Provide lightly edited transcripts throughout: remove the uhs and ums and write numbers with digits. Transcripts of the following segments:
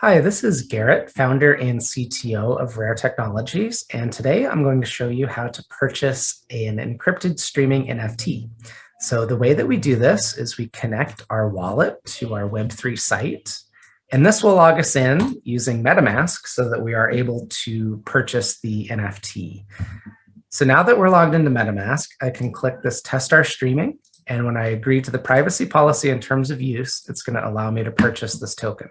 Hi, this is Garrett, founder and CTO of RAIR Technologies, and today I'm going to show you how to purchase an encrypted streaming NFT. So the way that we do this is we connect our wallet to our Web3 site, and this will log us in using Metamask so that we are able to purchase the NFT. So now that we're logged into Metamask, I can click this Test Our Streaming, and when I agree to the privacy policy and terms of use, it's going to allow me to purchase this token.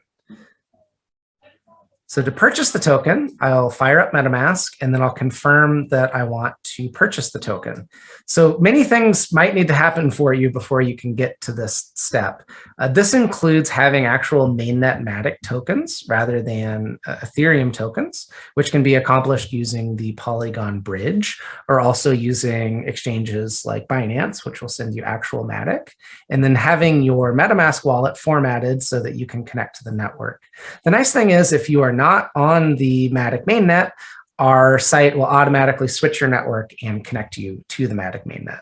So to purchase the token, I'll fire up MetaMask and then I'll confirm that I want to purchase the token. So many things might need to happen for you before you can get to this step. This includes having actual mainnet MATIC tokens rather than Ethereum tokens, which can be accomplished using the Polygon bridge or also using exchanges like Binance, which will send you actual MATIC, and then having your MetaMask wallet formatted so that you can connect to the network. The nice thing is if you are not on the MATIC mainnet, our site will automatically switch your network and connect you to the MATIC mainnet.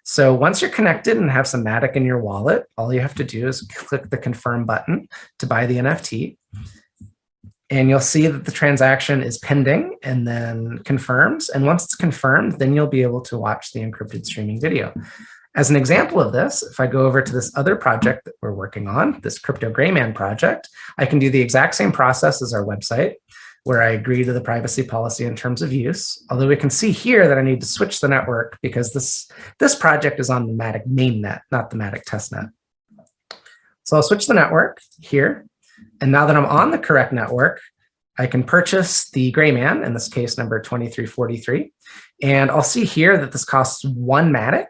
So once you're connected and have some MATIC in your wallet, all you have to do is click the confirm button to buy the NFT. And you'll see that the transaction is pending and then confirms. And once it's confirmed, then you'll be able to watch the encrypted streaming video. As an example of this, if I go over to this other project that we're working on, this Crypto Gray Man project, I can do the exact same process as our website, where I agree to the privacy policy in terms of use. Although we can see here that I need to switch the network because this project is on the MATIC mainnet, not the MATIC testnet. So I'll switch the network here. And now that I'm on the correct network, I can purchase the Gray Man, in this case, number 2343. And I'll see here that this costs 1 MATIC.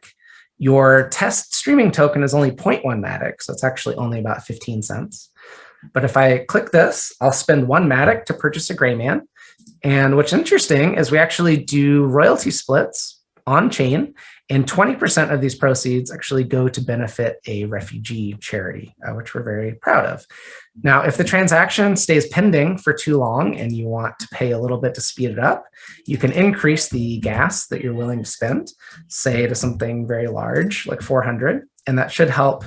Your test streaming token is only 0.1 MATIC, so it's actually only about 15 cents. But if I click this, I'll spend 1 MATIC to purchase a Gray Man. And what's interesting is we actually do royalty splits on chain, and 20% of these proceeds actually go to benefit a refugee charity, which we're very proud of. Now, if the transaction stays pending for too long and you want to pay a little bit to speed it up, you can increase the gas that you're willing to spend, say to something very large, like 400, and that should help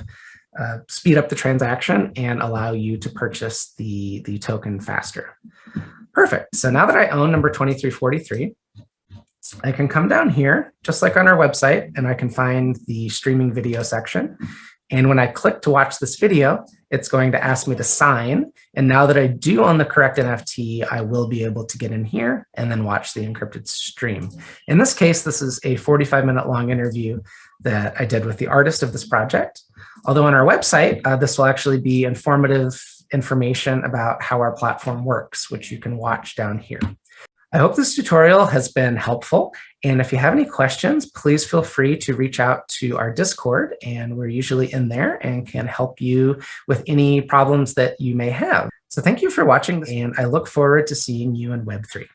speed up the transaction and allow you to purchase the token faster. Perfect. So now that I own number 2343, I can come down here, just like on our website, and I can find the streaming video section. And when I click to watch this video, it's going to ask me to sign. And now that I do own the correct NFT, I will be able to get in here and then watch the encrypted stream. In this case, this is a 45-minute long interview that I did with the artist of this project. Although on our website, this will actually be informative information about how our platform works, which you can watch down here. I hope this tutorial has been helpful. And if you have any questions, please feel free to reach out to our Discord. And we're usually in there and can help you with any problems that you may have. So thank you for watching, and I look forward to seeing you in Web3.